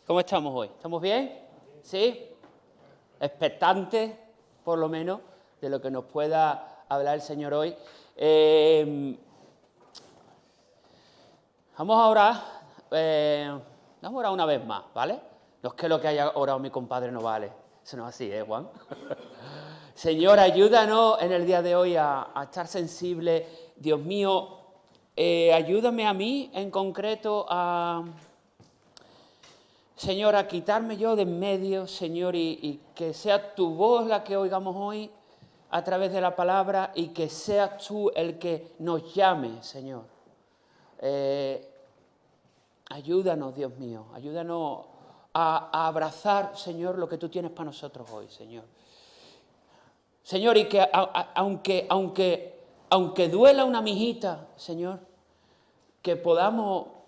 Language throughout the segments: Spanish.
¿Cómo estamos hoy? ¿Estamos bien? ¿Sí? Expectantes, por lo menos, de lo que nos pueda hablar el Señor hoy. Vamos a orar. Vamos a orar una vez más, ¿vale? No es que lo que haya orado mi compadre no vale. Eso no es así, Juan? Señor, ayúdanos en el día de hoy a estar sensibles. Dios mío, ayúdame a mí en concreto Señor, a quitarme yo de en medio, Señor, y que sea tu voz la que oigamos hoy a través de la palabra y que seas tú el que nos llame, Señor. Ayúdanos, Dios mío, ayúdanos a abrazar, Señor, lo que tú tienes para nosotros hoy, Señor. Señor, y que aunque duela una mijita, Señor, que podamos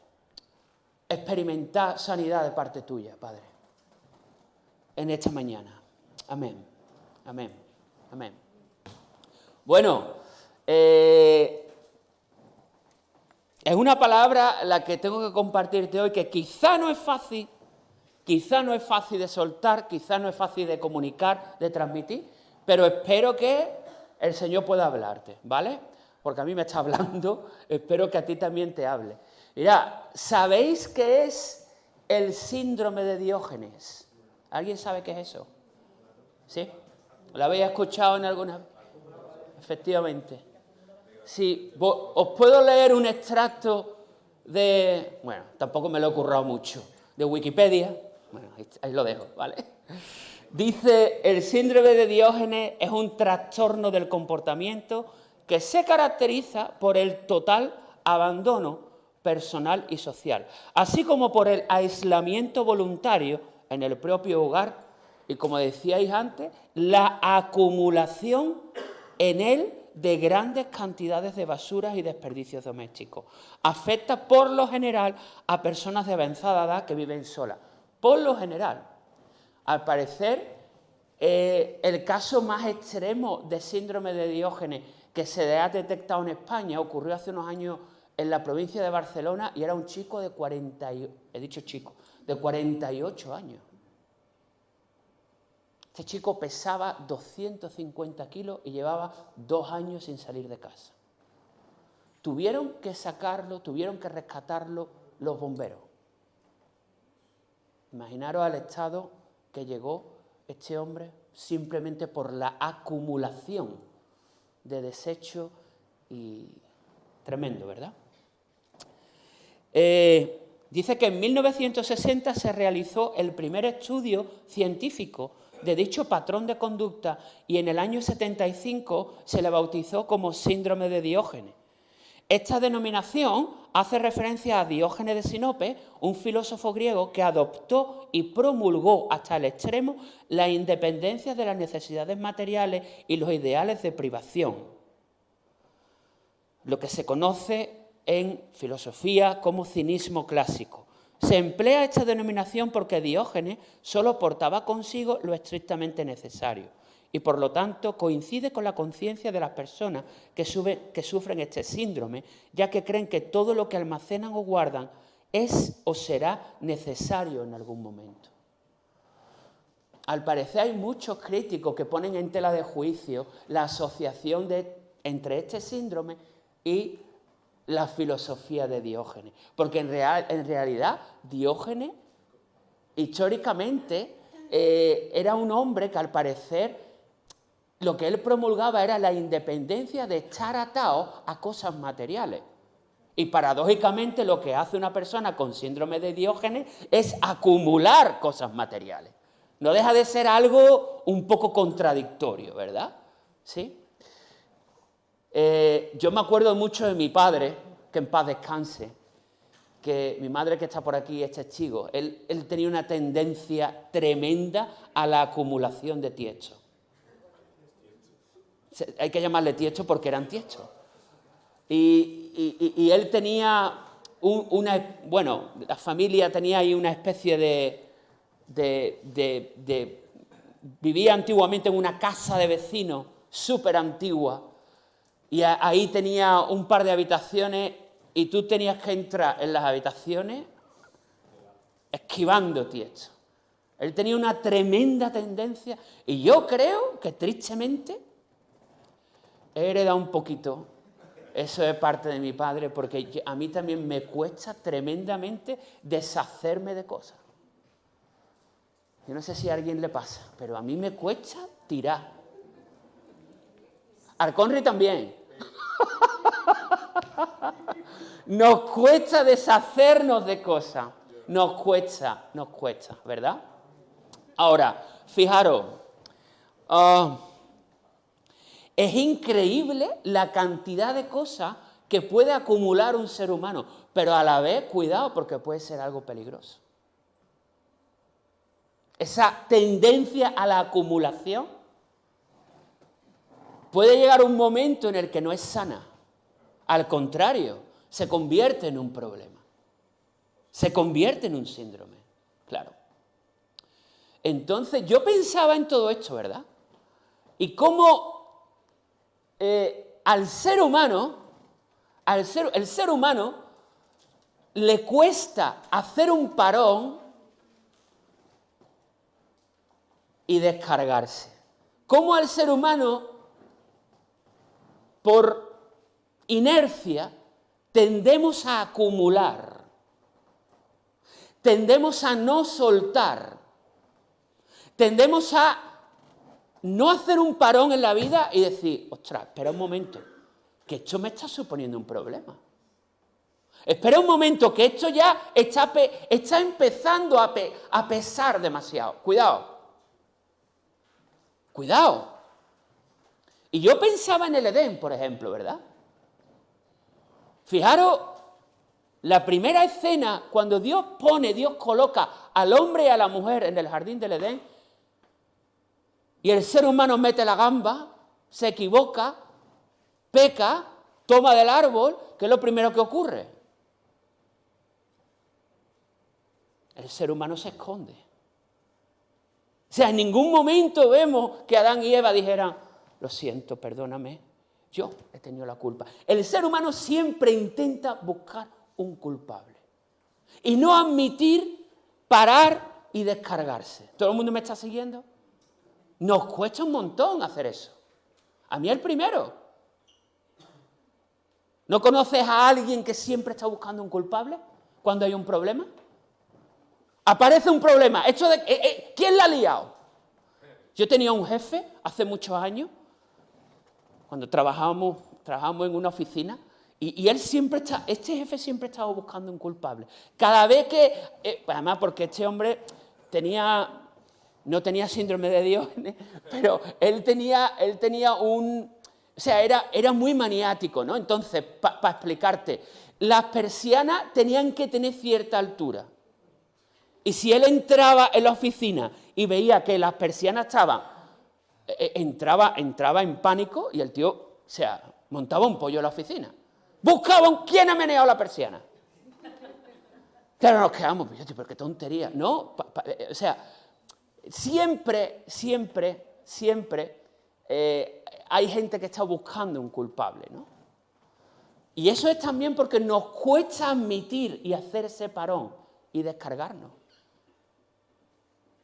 experimentar sanidad de parte tuya, Padre, en esta mañana. Amén, amén, amén. Bueno, es una palabra la que tengo que compartirte hoy que quizá no es fácil de soltar, quizá no es fácil de comunicar, de transmitir, pero espero que el Señor pueda hablarte, ¿vale? Porque a mí me está hablando, espero que a ti también te hable. Mira, ¿sabéis qué es el síndrome de Diógenes? ¿Alguien sabe qué es eso? ¿Sí? ¿Lo habéis escuchado en alguna? Efectivamente. Sí, os puedo leer un extracto de... Bueno, tampoco me lo he currado mucho. De Wikipedia. Bueno, ahí lo dejo, ¿vale? Dice, el síndrome de Diógenes es un trastorno del comportamiento que se caracteriza por el total abandono personal y social, así como por el aislamiento voluntario en el propio hogar y, como decíais antes, la acumulación en él de grandes cantidades de basuras y desperdicios domésticos. Afecta por lo general a personas de avanzada edad que viven solas. Por lo general, al parecer, el caso más extremo de síndrome de Diógenes que se ha detectado en España ocurrió hace unos años en la provincia de Barcelona y era un chico de 48 años. Este chico pesaba 250 kilos y llevaba 2 años sin salir de casa. Tuvieron que sacarlo, tuvieron que rescatarlo los bomberos. Imaginaros al estado que llegó este hombre simplemente por la acumulación de desechos y tremendo, ¿verdad? Dice que en 1960 se realizó el primer estudio científico de dicho patrón de conducta y en el año 75 se le bautizó como síndrome de Diógenes. Esta denominación hace referencia a Diógenes de Sinope, un filósofo griego que adoptó y promulgó hasta el extremo la independencia de las necesidades materiales y los ideales de privación, lo que se conoce en filosofía como cinismo clásico. Se emplea esta denominación porque Diógenes solo portaba consigo lo estrictamente necesario y por lo tanto coincide con la conciencia de las personas que sufren este síndrome, ya que creen que todo lo que almacenan o guardan es o será necesario en algún momento. Al parecer hay muchos críticos que ponen en tela de juicio la asociación entre este síndrome y la filosofía de Diógenes, porque en realidad Diógenes históricamente era un hombre que al parecer lo que él promulgaba era la independencia de estar atado a cosas materiales. Y paradójicamente lo que hace una persona con síndrome de Diógenes es acumular cosas materiales. No deja de ser algo un poco contradictorio, ¿verdad? ¿Sí? Yo me acuerdo mucho de mi padre, que en paz descanse, que mi madre que está por aquí es testigo. Él tenía una tendencia tremenda a la acumulación de tiestos. Hay que llamarle tiestos porque eran tiestos. Y él tenía la familia tenía ahí una especie vivía antiguamente en una casa de vecinos súper antigua. Y ahí tenía un par de habitaciones y tú tenías que entrar en las habitaciones esquivándote esto. Él tenía una tremenda tendencia y yo creo que tristemente he heredado un poquito eso de parte de mi padre, porque a mí también me cuesta tremendamente deshacerme de cosas. Yo no sé si a alguien le pasa, pero a mí me cuesta tirar. Al Conri también. Nos cuesta deshacernos de cosas. Nos cuesta, ¿verdad? Ahora, fijaros, es increíble la cantidad de cosas que puede acumular un ser humano, pero a la vez, cuidado, porque puede ser algo peligroso. Esa tendencia a la acumulación puede llegar un momento en el que no es sana. Al contrario, se convierte en un problema. Se convierte en un síndrome, claro. Entonces, yo pensaba en todo esto, ¿verdad? Y cómo al ser humano, el ser humano le cuesta hacer un parón y descargarse. Cómo al ser humano, por inercia, tendemos a acumular, tendemos a no soltar, tendemos a no hacer un parón en la vida y decir, ostras, espera un momento, que esto me está suponiendo un problema. Espera un momento, que esto ya está empezando a pesar demasiado. Cuidado. Y yo pensaba en el Edén, por ejemplo, ¿verdad? Fijaros, la primera escena, cuando Dios coloca al hombre y a la mujer en el jardín del Edén, y el ser humano mete la gamba, se equivoca, peca, toma del árbol, ¿qué es lo primero que ocurre? El ser humano se esconde. O sea, en ningún momento vemos que Adán y Eva dijeran, lo siento, perdóname, yo he tenido la culpa. El ser humano siempre intenta buscar un culpable y no admitir, parar y descargarse. ¿Todo el mundo me está siguiendo? Nos cuesta un montón hacer eso. A mí el primero. ¿No conoces a alguien que siempre está buscando un culpable cuando hay un problema? Aparece un problema. ¿Quién la ha liado? Yo tenía un jefe hace muchos años, cuando trabajábamos en una oficina, y este jefe siempre estaba buscando un culpable. Cada vez que, además porque este hombre no tenía síndrome de Diógenes, pero él tenía o sea, era muy maniático, ¿no? Entonces, para explicarte, las persianas tenían que tener cierta altura. Y si él entraba en la oficina y veía que las persianas entraba en pánico y el tío, o sea, montaba un pollo en la oficina. Buscaban quién ha meneado la persiana. Claro, nos quedamos, pero qué tontería. No, o sea, siempre hay gente que está buscando un culpable, ¿no? Y eso es también porque nos cuesta admitir y hacer ese parón y descargarnos.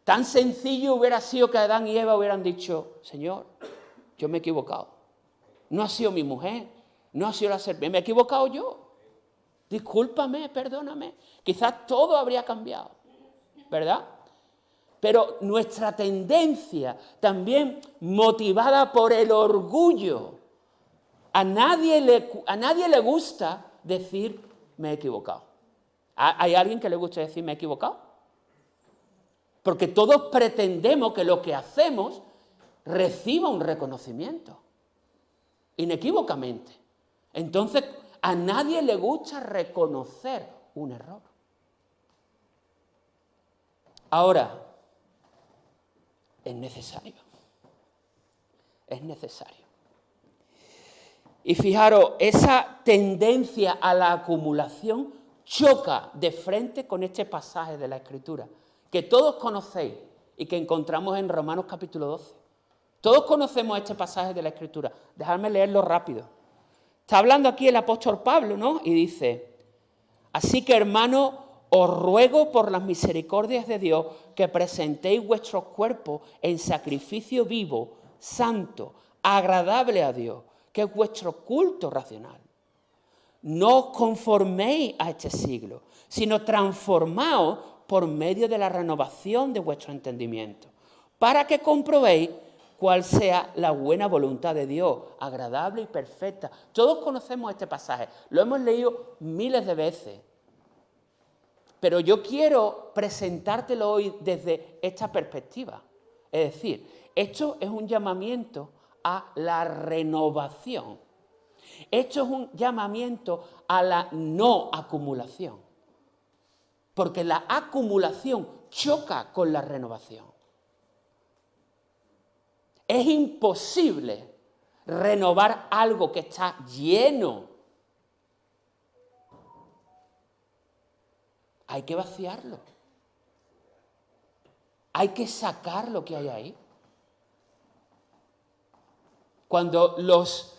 Tan sencillo hubiera sido que Adán y Eva hubieran dicho, Señor, yo me he equivocado. No ha sido mi mujer, no ha sido la serpiente, me he equivocado yo. Discúlpame, perdóname. Quizás todo habría cambiado, ¿verdad? Pero nuestra tendencia, también motivada por el orgullo, a nadie le gusta decir me he equivocado. ¿Hay alguien que le guste decir me he equivocado? Porque todos pretendemos que lo que hacemos reciba un reconocimiento, inequívocamente. Entonces, a nadie le gusta reconocer un error. Ahora, es necesario. Es necesario. Y fijaros, esa tendencia a la acumulación choca de frente con este pasaje de la Escritura, que todos conocéis y que encontramos en Romanos capítulo 12. Todos conocemos este pasaje de la Escritura. Dejadme leerlo rápido. Está hablando aquí el apóstol Pablo, ¿no? Y dice, así que hermanos, os ruego por las misericordias de Dios que presentéis vuestros cuerpos en sacrificio vivo, santo, agradable a Dios, que es vuestro culto racional. No os conforméis a este siglo, sino transformaos por medio de la renovación de vuestro entendimiento, para que comprobéis cuál sea la buena voluntad de Dios, agradable y perfecta. Todos conocemos este pasaje, lo hemos leído miles de veces, pero yo quiero presentártelo hoy desde esta perspectiva. Es decir, esto es un llamamiento a la renovación. Esto es un llamamiento a la no acumulación, porque la acumulación choca con la renovación. Es imposible renovar algo que está lleno. Hay que vaciarlo. Hay que sacar lo que hay ahí. Cuando los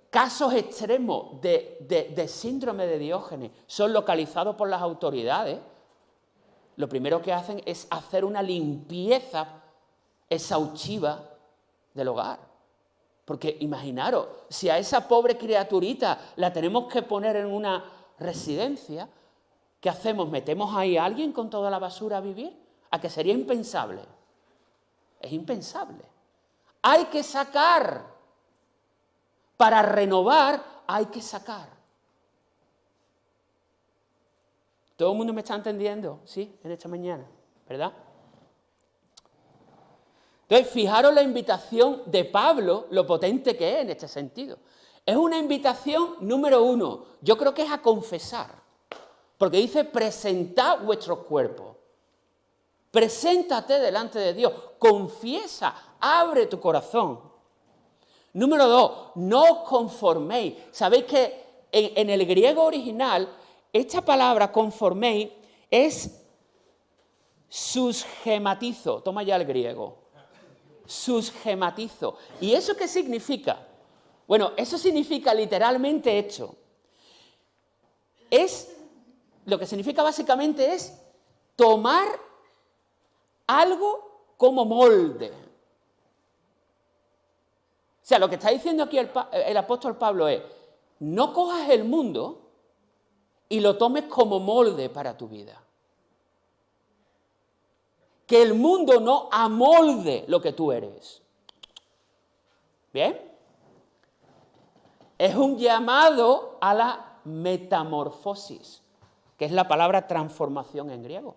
casos extremos de síndrome de Diógenes son localizados por las autoridades, lo primero que hacen es hacer una limpieza exhaustiva del hogar. Porque imaginaros, si a esa pobre criaturita la tenemos que poner en una residencia, ¿qué hacemos? ¿Metemos ahí a alguien con toda la basura a vivir? ¿A que sería impensable? Es impensable. Hay que sacar. Para renovar hay que sacar. ¿Todo el mundo me está entendiendo? Sí, en esta mañana, ¿verdad? Entonces, fijaros la invitación de Pablo, lo potente que es en este sentido. Es una invitación número 1, yo creo que es a confesar, porque dice presentad vuestros cuerpos. Preséntate delante de Dios, confiesa, abre tu corazón. Número 2, no os conforméis. Sabéis que en el griego original, esta palabra conforméis es susgematizo. Toma ya el griego. Susgematizo. ¿Y eso qué significa? Bueno, eso significa literalmente esto. Lo que significa básicamente es tomar algo como molde. O sea, lo que está diciendo aquí el apóstol Pablo es, no cojas el mundo y lo tomes como molde para tu vida. Que el mundo no amolde lo que tú eres. ¿Bien? Es un llamado a la metamorfosis, que es la palabra transformación en griego.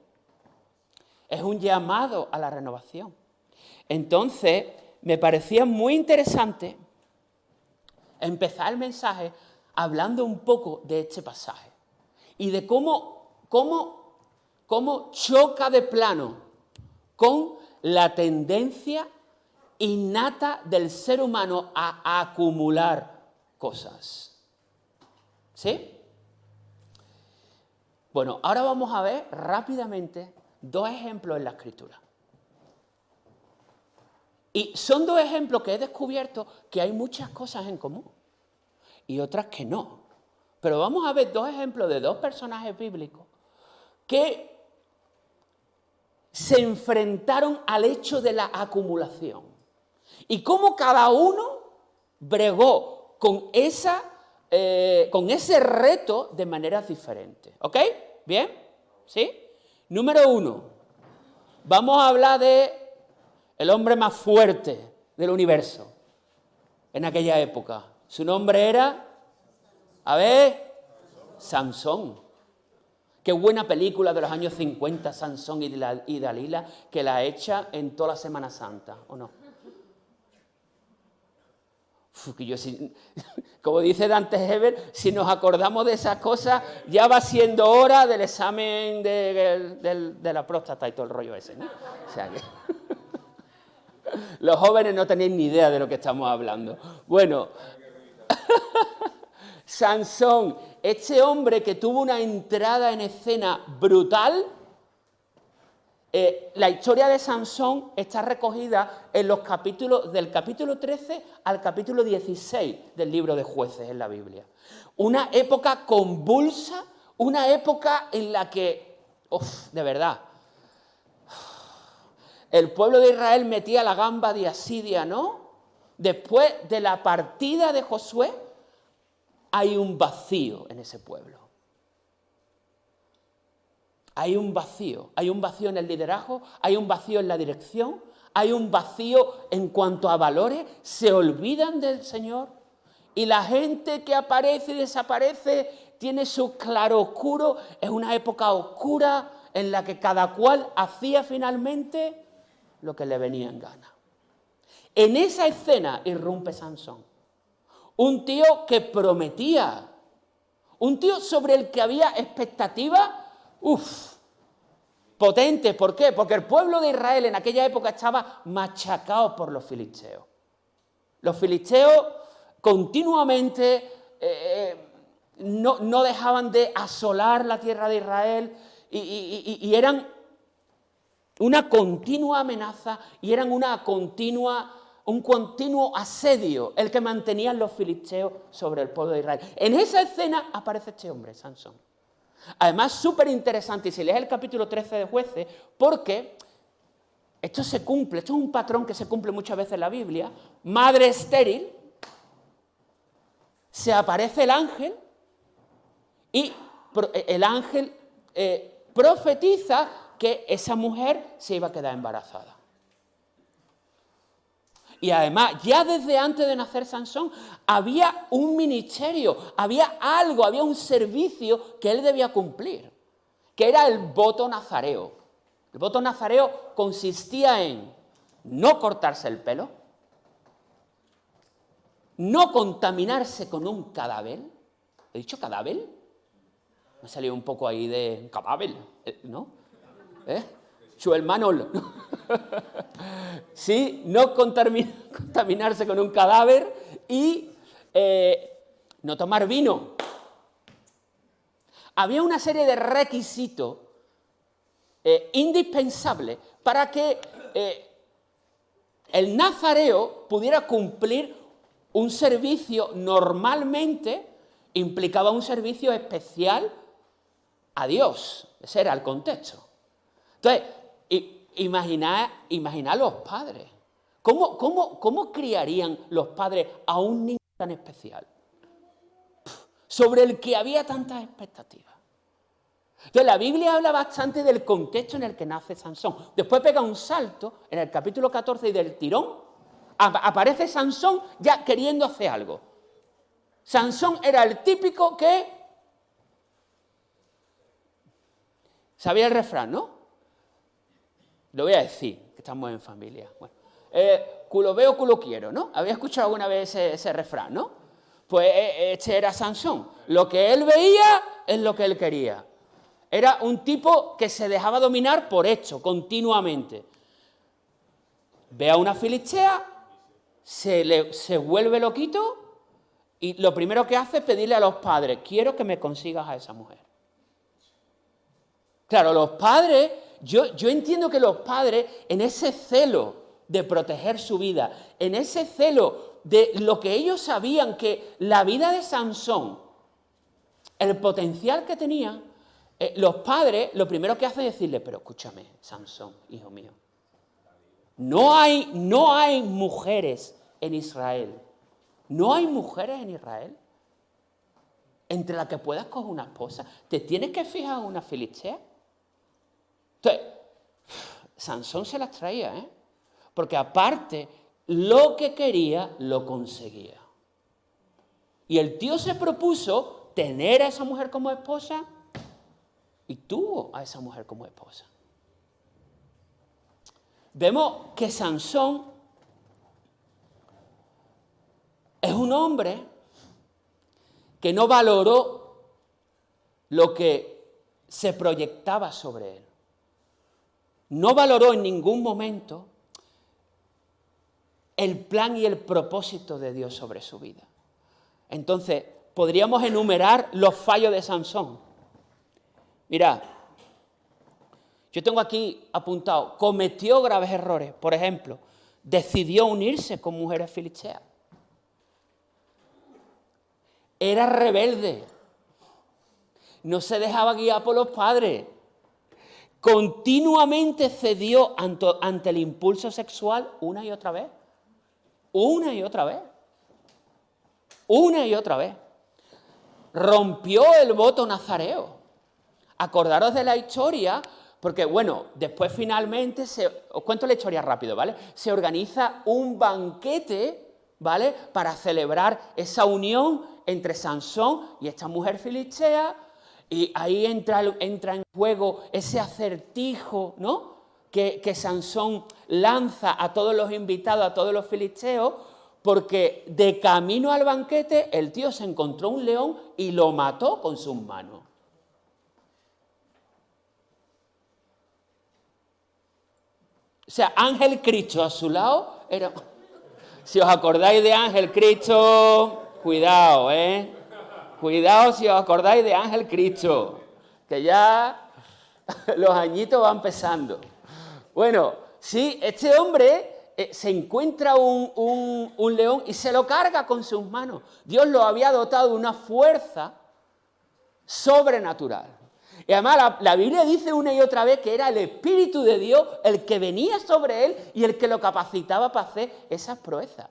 Es un llamado a la renovación. Entonces, me parecía muy interesante empezar el mensaje hablando un poco de este pasaje y de cómo choca de plano con la tendencia innata del ser humano a acumular cosas. ¿Sí? Bueno, ahora vamos a ver rápidamente 2 ejemplos en la Escritura. Y son 2 ejemplos que he descubierto que hay muchas cosas en común y otras que no. Pero vamos a ver 2 ejemplos de 2 personajes bíblicos que se enfrentaron al hecho de la acumulación. Y cómo cada uno bregó con ese reto de maneras diferentes. ¿Ok? ¿Bien? ¿Sí? Número 1. Vamos a hablar de el hombre más fuerte del universo en aquella época. Su nombre era, Sansón. Qué buena película de los años 50, Sansón y Dalila, que la echa en toda la Semana Santa, ¿o no? Como dice Dante Hebel, si nos acordamos de esas cosas, ya va siendo hora del examen de la próstata y todo el rollo ese, ¿no? O sea que los jóvenes no tenéis ni idea de lo que estamos hablando. Bueno, Sansón, este hombre que tuvo una entrada en escena brutal La historia de Sansón está recogida en los capítulos, del capítulo 13 al capítulo 16 del libro de Jueces en la Biblia. Una época convulsa, una época en la que, de verdad, el pueblo de Israel metía la gamba de Asiria, ¿no? Después de la partida de Josué, hay un vacío en ese pueblo. Hay un vacío en el liderazgo, hay un vacío en la dirección, hay un vacío en cuanto a valores, se olvidan del Señor y la gente que aparece y desaparece tiene su claroscuro, es una época oscura en la que cada cual hacía finalmente lo que le venía en gana. En esa escena irrumpe Sansón, un tío que prometía, un tío sobre el que había expectativas, potente. ¿Por qué? Porque el pueblo de Israel en aquella época estaba machacado por los filisteos. Los filisteos continuamente no dejaban de asolar la tierra de Israel y eran una continua amenaza y eran un continuo asedio el que mantenían los filisteos sobre el pueblo de Israel. En esa escena aparece este hombre, Sansón. Además, súper interesante, y si lees el capítulo 13 de Jueces, porque esto se cumple, esto es un patrón que se cumple muchas veces en la Biblia, madre estéril, se aparece el ángel y el ángel profetiza que esa mujer se iba a quedar embarazada. Y además, ya desde antes de nacer Sansón, había un ministerio, había algo, había un servicio que él debía cumplir, que era el voto nazareo. El voto nazareo consistía en no cortarse el pelo, no contaminarse con un cadáver. ¿He dicho cadáver? Me ha salido un poco ahí de cadáver, ¿no? Su hermano. Sí, no contaminarse con un cadáver y no tomar vino. Había una serie de requisitos indispensables para que el nazareo pudiera cumplir un servicio. Normalmente implicaba un servicio especial a Dios. Ese era el contexto. Entonces, imaginad los padres. ¿Cómo criarían los padres a un niño tan especial? Sobre el que había tantas expectativas. Entonces, la Biblia habla bastante del contexto en el que nace Sansón. Después pega un salto en el capítulo 14 y del tirón aparece Sansón ya queriendo hacer algo. Sansón era el típico que sabía el refrán, ¿no? Lo voy a decir, que estamos en familia. Bueno, culo veo, culo quiero, ¿no? ¿Había escuchado alguna vez ese refrán, no? Pues este era Sansón. Lo que él veía es lo que él quería. Era un tipo que se dejaba dominar por esto, continuamente. Ve a una filistea, se vuelve loquito y lo primero que hace es pedirle a los padres, quiero que me consigas a esa mujer. Claro, los padres, yo entiendo que los padres, en ese celo de proteger su vida, en ese celo de lo que ellos sabían que la vida de Sansón, el potencial que tenía, los padres lo primero que hacen es decirle, pero escúchame, Sansón, hijo mío, no hay mujeres en Israel, no hay mujeres en Israel entre las que puedas coger una esposa, te tienes que fijar en una filistea. Entonces, Sansón se las traía, porque aparte, lo que quería, lo conseguía. Y el tío se propuso tener a esa mujer como esposa y tuvo a esa mujer como esposa. Vemos que Sansón es un hombre que no valoró lo que se proyectaba sobre él. No valoró en ningún momento el plan y el propósito de Dios sobre su vida. Entonces, podríamos enumerar los fallos de Sansón. Mirad, Yo tengo aquí apuntado, cometió graves errores. Por ejemplo, decidió unirse con mujeres filisteas. Era rebelde. No se dejaba guiar por los padres. Continuamente cedió ante el impulso sexual una y otra vez. Una y otra vez. Una y otra vez. Rompió el voto nazareo. Acordaros de la historia, porque bueno, después finalmente, os cuento la historia rápido, ¿vale? Se organiza un banquete, ¿vale? Para celebrar esa unión entre Sansón y esta mujer filistea, y ahí entra en juego ese acertijo, ¿no? Que Sansón lanza a todos los invitados, a todos los filisteos, porque de camino al banquete el tío se encontró un león y lo mató con sus manos. O sea, Ángel Cristo a su lado era... Si os acordáis de Ángel Cristo, cuidado, ¿eh? Cuidado si os acordáis de Ángel Cristo, que ya los añitos van pesando. Bueno, sí, este hombre se encuentra un león y se lo carga con sus manos. Dios lo había dotado de una fuerza sobrenatural. Y además la Biblia dice una y otra vez que era el Espíritu de Dios el que venía sobre él y el que lo capacitaba para hacer esas proezas.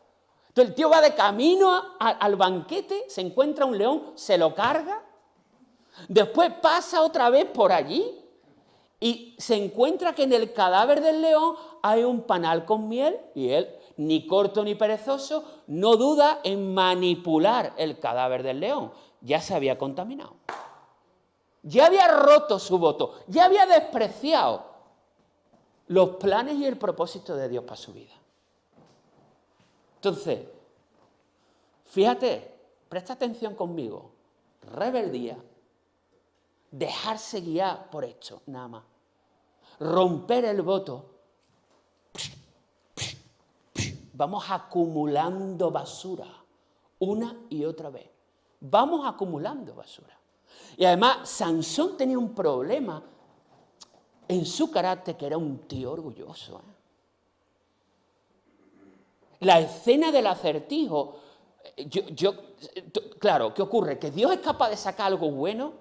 Entonces el tío va de camino al banquete, se encuentra un león, se lo carga, después pasa otra vez por allí y se encuentra que en el cadáver del león hay un panal con miel y él, ni corto ni perezoso, no duda en manipular el cadáver del león. Ya se había contaminado. Ya había roto su voto, ya había despreciado los planes y el propósito de Dios para su vida. Entonces, fíjate, presta atención conmigo. Rebeldía, dejarse guiar por esto, nada más. Romper el voto. Vamos acumulando basura, una y otra vez. Vamos acumulando basura. Y además, Sansón tenía un problema en su carácter, que era un tío orgulloso. La escena del acertijo, claro, ¿qué ocurre? Que Dios es capaz de sacar algo bueno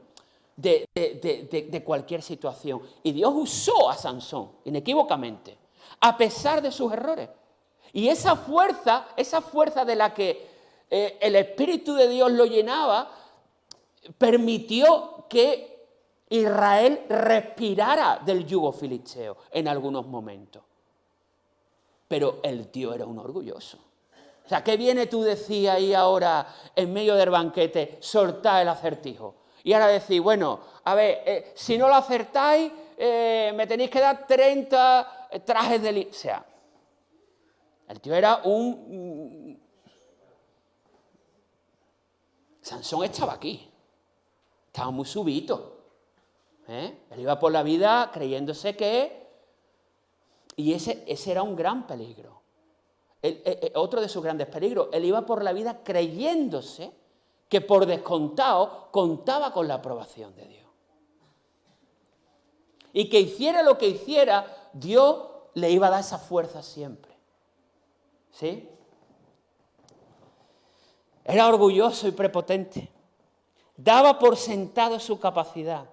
de cualquier situación. Y Dios usó a Sansón, inequívocamente, a pesar de sus errores. Y esa fuerza de la que el Espíritu de Dios lo llenaba, permitió que Israel respirara del yugo filisteo en algunos momentos. Pero el tío era un orgulloso. O sea, ¿qué viene tú decías ahí ahora en medio del banquete, soltar el acertijo? Y ahora decís, bueno, a ver, si no lo acertáis, me tenéis que dar 30 trajes de... O sea, el tío era un... Sansón estaba aquí. Estaba muy subito. Él iba por la vida creyéndose que... Y ese era un gran peligro. Otro de sus grandes peligros. Él iba por la vida creyéndose que por descontado contaba con la aprobación de Dios. Y que hiciera lo que hiciera, Dios le iba a dar esa fuerza siempre. ¿Sí? Era orgulloso y prepotente. Daba por sentado su capacidad.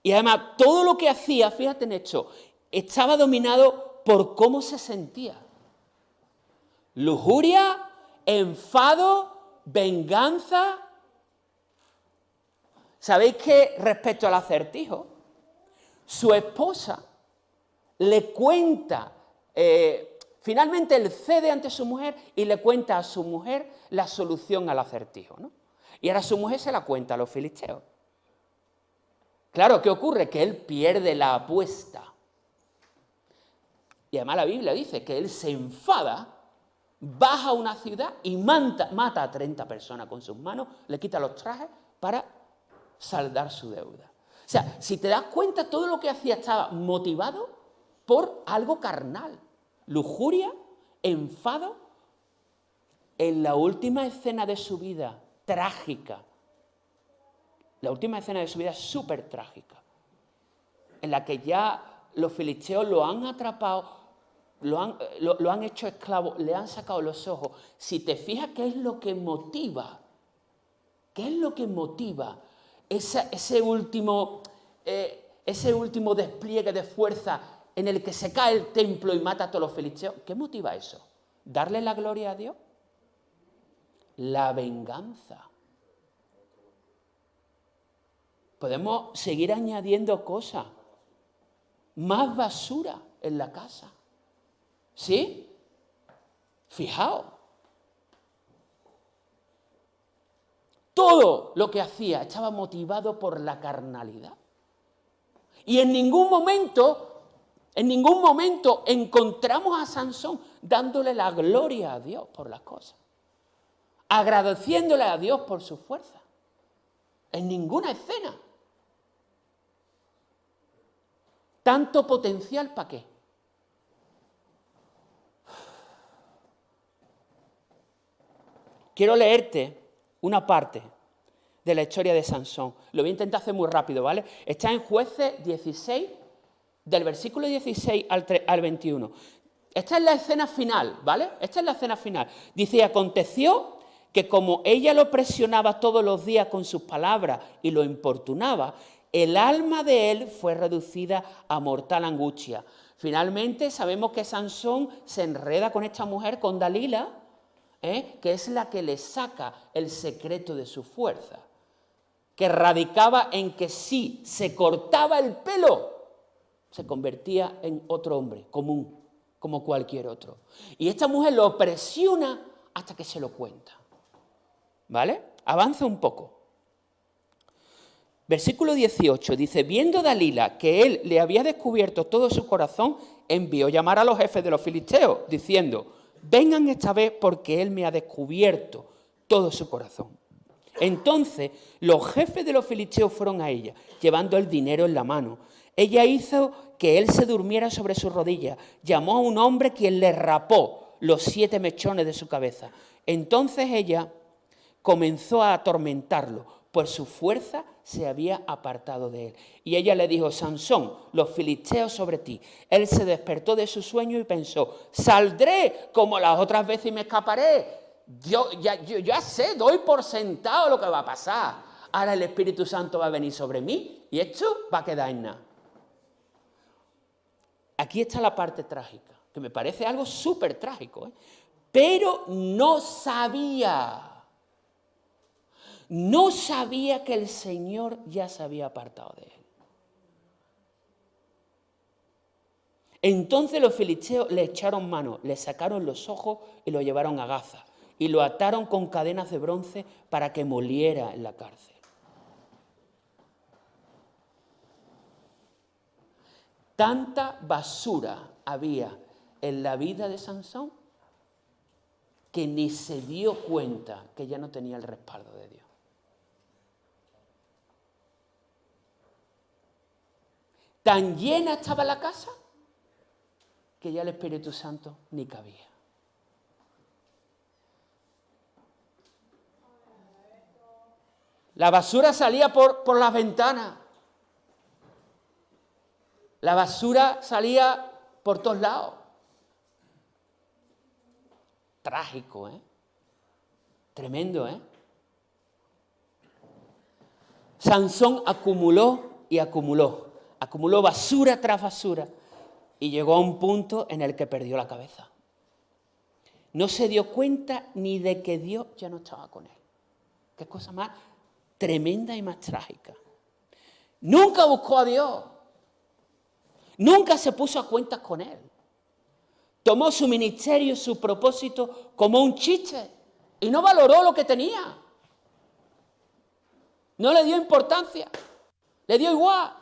Y además, todo lo que hacía, fíjate en esto, estaba dominado por cómo se sentía. Lujuria, enfado, venganza. ¿Sabéis que respecto al acertijo, su esposa le cuenta, finalmente él cede ante su mujer y le cuenta a su mujer la solución al acertijo, ¿no? Y ahora su mujer se la cuenta a los filisteos. Claro, ¿qué ocurre? Que él pierde la apuesta. Y además la Biblia dice que él se enfada, baja a una ciudad y mata a 30 personas con sus manos, le quita los trajes para saldar su deuda. O sea, si te das cuenta, todo lo que hacía estaba motivado por algo carnal. Lujuria, enfado. En la última escena de su vida, trágica. La última escena de su vida es súper trágica. en la que ya los filisteos lo han atrapado, lo han hecho esclavo, le han sacado los ojos. Si te fijas, ¿qué es lo que motiva? ¿Qué es lo que motiva ese último despliegue de fuerza en el que se cae el templo y mata a todos los filisteos? ¿Qué motiva eso? ¿Darle la gloria a Dios? La venganza. Podemos seguir añadiendo cosas. Más basura en la casa. ¿Sí? Fijaos. Todo lo que hacía estaba motivado por la carnalidad. Y en ningún momento encontramos a Sansón dándole la gloria a Dios por las cosas. Agradeciéndole a Dios por su fuerza. En ninguna escena. ¿Tanto potencial para qué? Quiero leerte una parte de la historia de Sansón. Lo voy a intentar hacer muy rápido, ¿vale? Está en Jueces 16, del versículo 16 al 21. Esta es la escena final, ¿vale? Esta es la escena final. Dice, y aconteció que como ella lo presionaba todos los días con sus palabras y lo importunaba, el alma de él fue reducida a mortal angustia. Finalmente sabemos que Sansón se enreda con esta mujer, con Dalila, que es la que le saca el secreto de su fuerza, que radicaba en que si se cortaba el pelo, se convertía en otro hombre común, como cualquier otro. Y esta mujer lo presiona hasta que se lo cuenta. ¿Vale? Avanza un poco. Versículo 18 dice, viendo Dalila que él le había descubierto todo su corazón, envió llamar a los jefes de los filisteos, diciendo, vengan esta vez porque él me ha descubierto todo su corazón. Entonces los jefes de los filisteos fueron a ella, llevando el dinero en la mano. Ella hizo que él se durmiera sobre sus rodillas, llamó a un hombre quien le rapó los 7 mechones de su cabeza. Entonces ella comenzó a atormentarlo, pues su fuerza se había apartado de él. Y ella le dijo, Sansón, los filisteos sobre ti. Él se despertó de su sueño y pensó, saldré como las otras veces y me escaparé. Yo ya sé, doy por sentado lo que va a pasar. Ahora el Espíritu Santo va a venir sobre mí y esto va a quedar en nada. Aquí está la parte trágica, que me parece algo súper trágico, pero no sabía que el Señor ya se había apartado de él. Entonces los filisteos le echaron mano, le sacaron los ojos y lo llevaron a Gaza y lo ataron con cadenas de bronce para que moliera en la cárcel. Tanta basura había en la vida de Sansón que ni se dio cuenta que ya no tenía el respaldo de Dios. Tan llena estaba la casa que ya el Espíritu Santo ni cabía. La basura salía por las ventanas. La basura salía por todos lados. Trágico, Tremendo, Sansón acumuló y acumuló. Acumuló basura tras basura y llegó a un punto en el que perdió la cabeza. No se dio cuenta ni de que Dios ya no estaba con él. Qué cosa más tremenda y más trágica. Nunca buscó a Dios. Nunca se puso a cuentas con él. Tomó su ministerio, su propósito como un chiste y no valoró lo que tenía. No le dio importancia. Le dio igual.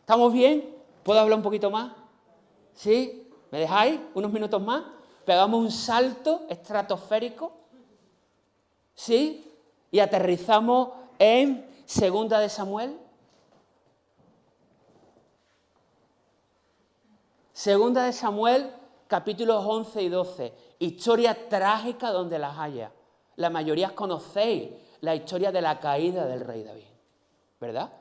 ¿Estamos bien? ¿Puedo hablar un poquito más? ¿Sí? ¿Me dejáis unos minutos más? Pegamos un salto estratosférico. ¿Sí? Y aterrizamos en 2 de Samuel. 2 de Samuel, capítulos 11 y 12. Historia trágica donde las haya. La mayoría conocéis la historia de la caída del rey David, ¿verdad?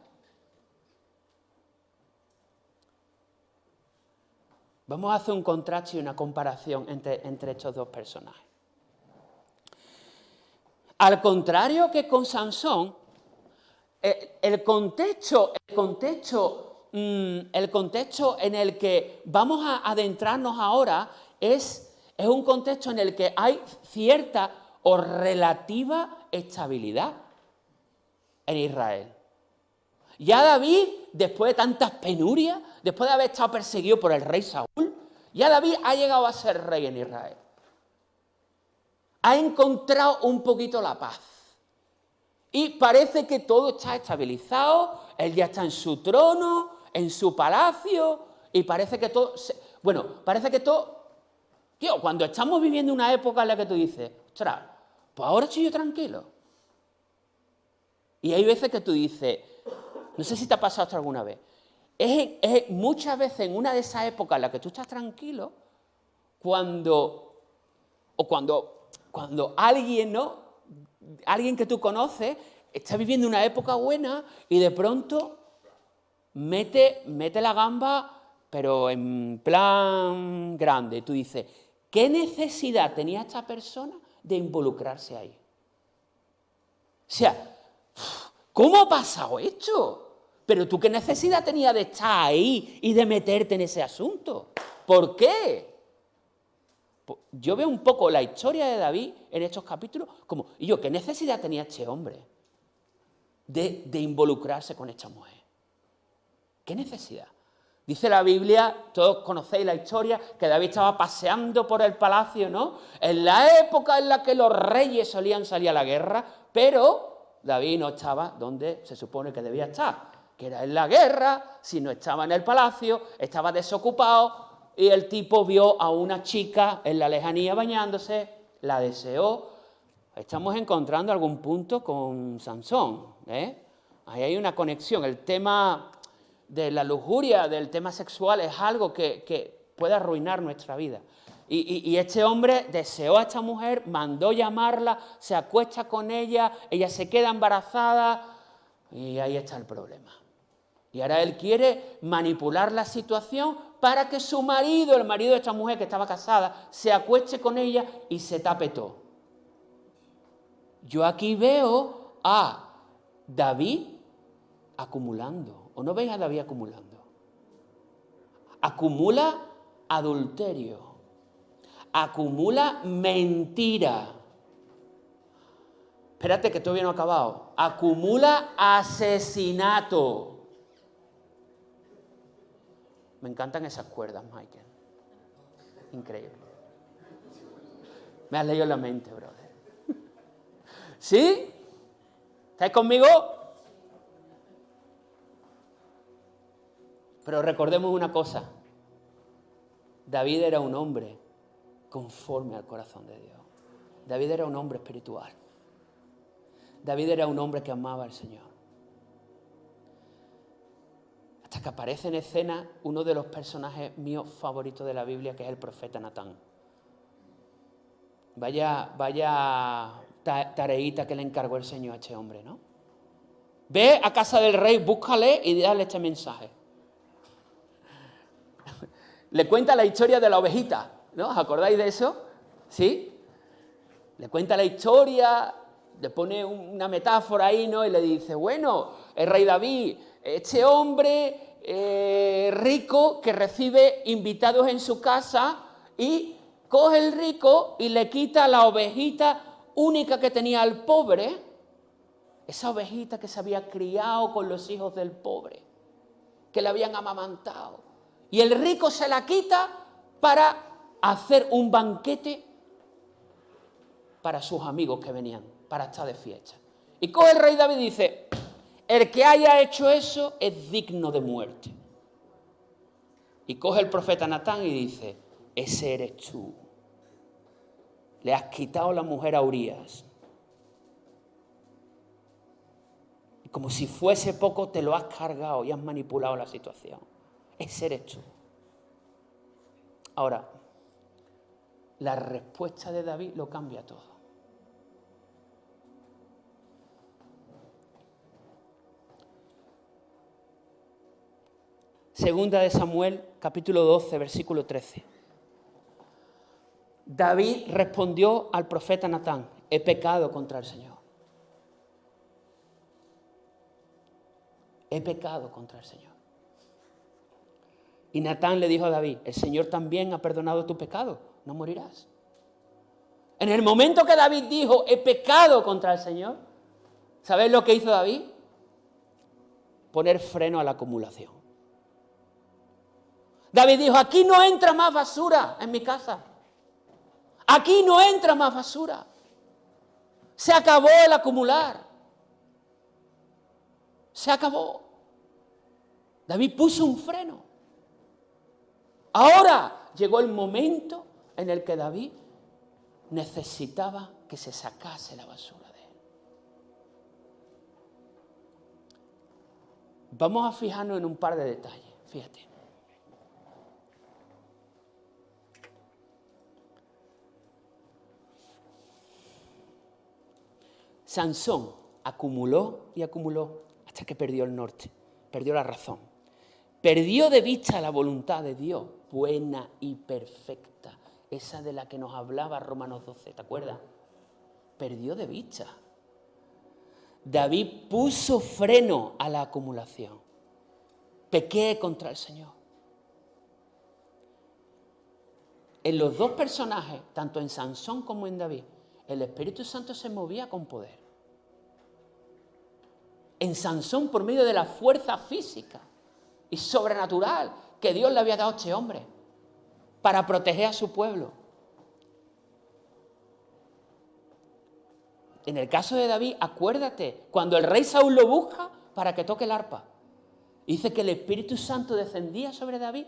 Vamos a hacer un contraste y una comparación entre estos dos personajes. Al contrario que con Sansón, el contexto en el que vamos a adentrarnos ahora es un contexto en el que hay cierta o relativa estabilidad en Israel. Ya David, después de tantas penurias, después de haber estado perseguido por el rey Saúl, ya David ha llegado a ser rey en Israel. Ha encontrado un poquito la paz. Y parece que todo está estabilizado, él ya está en su trono, en su palacio, y parece que todo... Tío, cuando estamos viviendo una época en la que tú dices, ostras, pues ahora estoy yo tranquilo. Y hay veces que tú dices, no sé si te ha pasado esto alguna vez, es muchas veces en una de esas épocas en las que tú estás tranquilo, cuando alguien, ¿no? Alguien que tú conoces está viviendo una época buena y de pronto mete la gamba, pero en plan grande. Tú dices, ¿qué necesidad tenía esta persona de involucrarse ahí? O sea, ¿cómo ha pasado esto? Pero tú, ¿qué necesidad tenías de estar ahí y de meterte en ese asunto? ¿Por qué? Yo veo un poco la historia de David en estos capítulos como, y yo, ¿qué necesidad tenía este hombre de involucrarse con esta mujer? ¿Qué necesidad? Dice la Biblia, todos conocéis la historia, que David estaba paseando por el palacio, ¿no? En la época en la que los reyes solían salir a la guerra, pero David no estaba donde se supone que debía estar, que era en la guerra, si no estaba en el palacio, estaba desocupado, y el tipo vio a una chica en la lejanía bañándose, la deseó. Estamos encontrando algún punto con Sansón, ¿eh? Ahí hay una conexión. El tema de la lujuria, del tema sexual, es algo que puede arruinar nuestra vida. Y este hombre deseó a esta mujer, mandó llamarla, se acuesta con ella se queda embarazada y ahí está el problema. Y ahora él quiere manipular la situación para que su marido, el marido de esta mujer que estaba casada, se acueste con ella y se tape todo. Yo aquí veo a David acumulando. ¿O no veis a David acumulando? Acumula adulterio. Acumula mentira. Espérate que todavía no ha acabado. Acumula asesinato. Me encantan esas cuerdas, Michael. Increíble. Me has leído la mente, brother. ¿Sí? ¿Estáis conmigo? Pero recordemos una cosa. David era un hombre conforme al corazón de Dios. David era un hombre espiritual. David era un hombre que amaba al Señor. Hasta que aparece en escena uno de los personajes míos favoritos de la Biblia, que es el profeta Natán. Vaya tareita que le encargó el Señor a este hombre, ¿no? Ve a casa del rey, búscale y dale este mensaje. Le cuenta la historia de la ovejita, ¿no? ¿Os acordáis de eso? ¿Sí? Le cuenta la historia, le pone una metáfora ahí, ¿no? Y le dice, bueno, el rey David, este hombre rico que recibe invitados en su casa y coge el rico y le quita la ovejita única que tenía al pobre, esa ovejita que se había criado con los hijos del pobre, que le habían amamantado. Y el rico se la quita para hacer un banquete para sus amigos que venían, para estar de fiesta. Y coge el rey David y dice, el que haya hecho eso es digno de muerte. Y coge el profeta Natán y dice, ese eres tú. Le has quitado la mujer a Urías. Y como si fuese poco, te lo has cargado y has manipulado la situación. Ese eres tú. Ahora, la respuesta de David lo cambia todo. Segunda de Samuel, capítulo 12, versículo 13. David respondió al profeta Natán: he pecado contra el Señor. He pecado contra el Señor. Y Natán le dijo a David: el Señor también ha perdonado tu pecado, no morirás. En el momento que David dijo: he pecado contra el Señor, ¿sabéis lo que hizo David? Poner freno a la acumulación. David dijo: aquí no entra más basura en mi casa. Aquí no entra más basura. Se acabó el acumular. Se acabó. David puso un freno. Ahora llegó el momento en el que David necesitaba que se sacase la basura de él. Vamos a fijarnos en un par de detalles. Fíjate. Sansón acumuló y acumuló hasta que perdió el norte, perdió la razón. Perdió de vista la voluntad de Dios, buena y perfecta, esa de la que nos hablaba Romanos 12, ¿te acuerdas? Perdió de vista. David puso freno a la acumulación. Pequé contra el Señor. En los dos personajes, tanto en Sansón como en David, el Espíritu Santo se movía con poder. En Sansón por medio de la fuerza física y sobrenatural que Dios le había dado a este hombre para proteger a su pueblo. En el caso de David, acuérdate, cuando el rey Saúl lo busca para que toque el arpa, dice que el Espíritu Santo descendía sobre David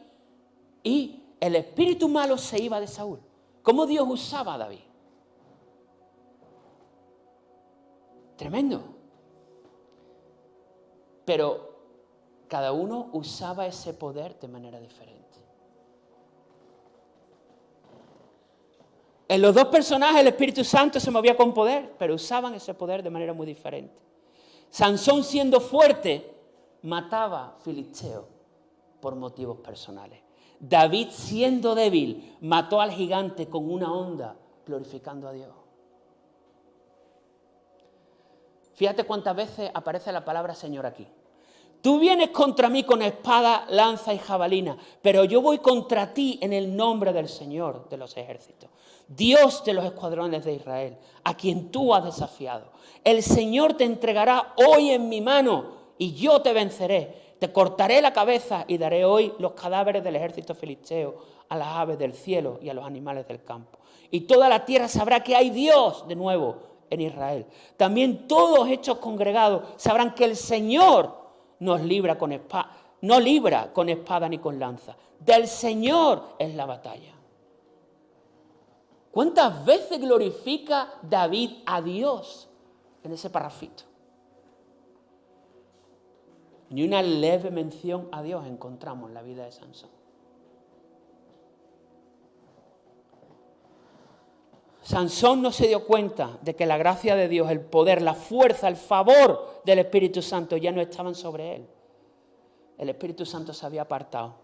y el espíritu malo se iba de Saúl. ¿Cómo Dios usaba a David? Tremendo. Pero cada uno usaba ese poder de manera diferente. En los dos personajes el Espíritu Santo se movía con poder, pero usaban ese poder de manera muy diferente. Sansón, siendo fuerte, mataba filisteos por motivos personales. David, siendo débil, mató al gigante con una onda, glorificando a Dios. Fíjate cuántas veces aparece la palabra Señor aquí. Tú vienes contra mí con espada, lanza y jabalina, pero yo voy contra ti en el nombre del Señor de los ejércitos, Dios de los escuadrones de Israel, a quien tú has desafiado. El Señor te entregará hoy en mi mano y yo te venceré. Te cortaré la cabeza y daré hoy los cadáveres del ejército filisteo a las aves del cielo y a los animales del campo. Y toda la tierra sabrá que hay Dios de nuevo en Israel. También todos estos congregados sabrán que el Señor nos libra con espada, no libra con espada ni con lanza. Del Señor es la batalla. ¿Cuántas veces glorifica David a Dios en ese parrafito? Ni una leve mención a Dios encontramos en la vida de Sansón. Sansón no se dio cuenta de que la gracia de Dios, el poder, la fuerza, el favor del Espíritu Santo ya no estaban sobre él. El Espíritu Santo se había apartado.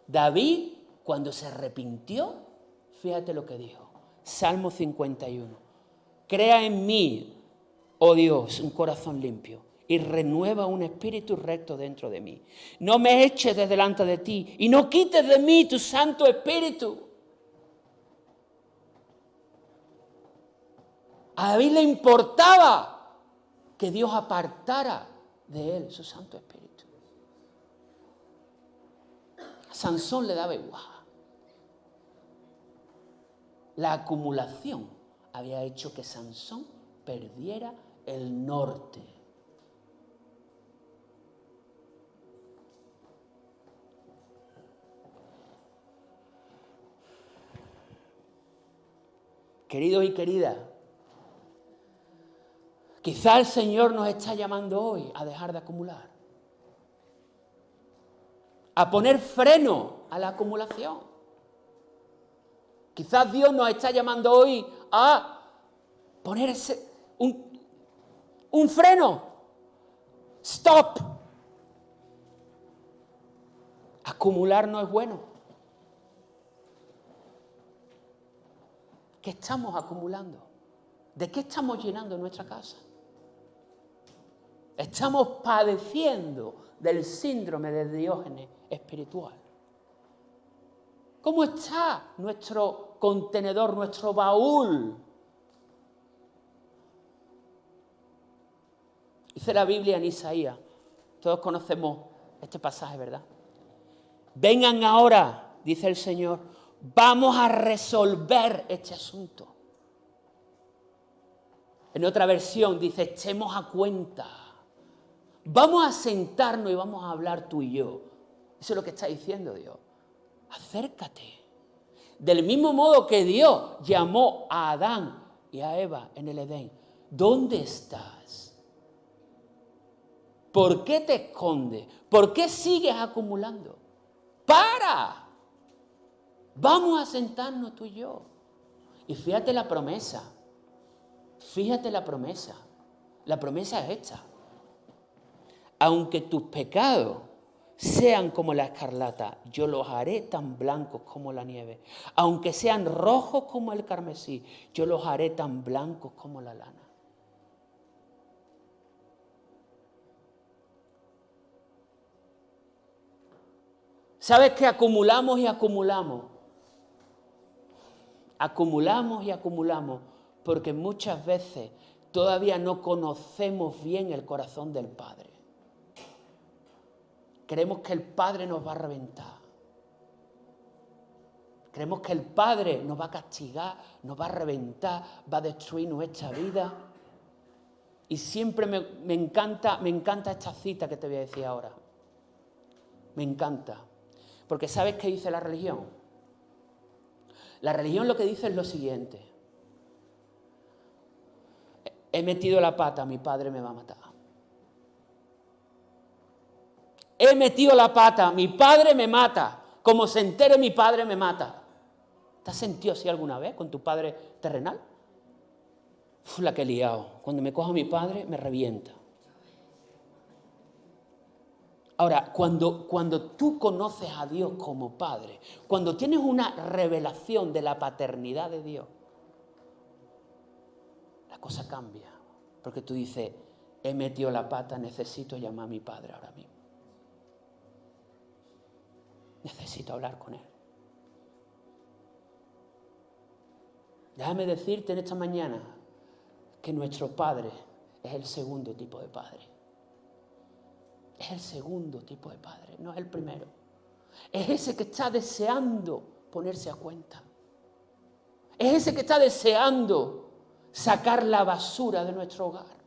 David, cuando se arrepintió, fíjate lo que dijo. Salmo 51. Crea en mí, oh Dios, un corazón limpio y renueva un espíritu recto dentro de mí. No me eches de delante de ti y no quites de mí tu Santo Espíritu. A David le importaba que Dios apartara de él su Santo Espíritu. A Sansón le daba igual. La acumulación había hecho que Sansón perdiera el norte. Queridos y queridas, quizá el Señor nos está llamando hoy a dejar de acumular, a poner freno a la acumulación. Quizás Dios nos está llamando hoy a poner un freno. Stop. acumular no es bueno. ¿Qué estamos acumulando? ¿De qué estamos llenando nuestra casa? Estamos padeciendo del síndrome de Diógenes espiritual. ¿Cómo está nuestro contenedor, nuestro baúl? Dice la Biblia en Isaías, todos conocemos este pasaje, ¿verdad? Vengan ahora, dice el Señor, vamos a resolver este asunto. En otra versión dice, echemos a cuenta. Vamos a sentarnos y vamos a hablar tú y yo. Eso es lo que está diciendo Dios. Acércate. Del mismo modo que Dios llamó a Adán y a Eva en el Edén. ¿Dónde estás? ¿Por qué te escondes? ¿Por qué sigues acumulando? ¡Para! Vamos a sentarnos tú y yo. Y fíjate la promesa. Fíjate la promesa. La promesa es esta. Aunque tus pecados sean como la escarlata, yo los haré tan blancos como la nieve. Aunque sean rojos como el carmesí, yo los haré tan blancos como la lana. ¿Sabes que acumulamos y acumulamos? Acumulamos y acumulamos porque muchas veces todavía no conocemos bien el corazón del Padre. Creemos que el Padre nos va a reventar. Creemos que el Padre nos va a castigar, nos va a reventar, va a destruir nuestra vida. Y siempre me encanta esta cita que te voy a decir ahora. Me encanta. Porque ¿sabes qué dice la religión? La religión lo que dice es lo siguiente. He metido la pata, mi padre me va a matar. He metido la pata, mi padre me mata. Como se entere mi padre me mata. ¿Te has sentido así alguna vez con tu padre terrenal? Uf, la que he liado. Cuando me cojo a mi padre me revienta. Ahora, cuando tú conoces a Dios como Padre, cuando tienes una revelación de la paternidad de Dios, la cosa cambia. Porque tú dices, he metido la pata, necesito llamar a mi Padre ahora mismo. Necesito hablar con Él. Déjame decirte en esta mañana que nuestro Padre es el segundo tipo de Padre. Es el segundo tipo de padre, no es el primero. Es ese que está deseando ponerse a cuenta. Es ese que está deseando sacar la basura de nuestro hogar.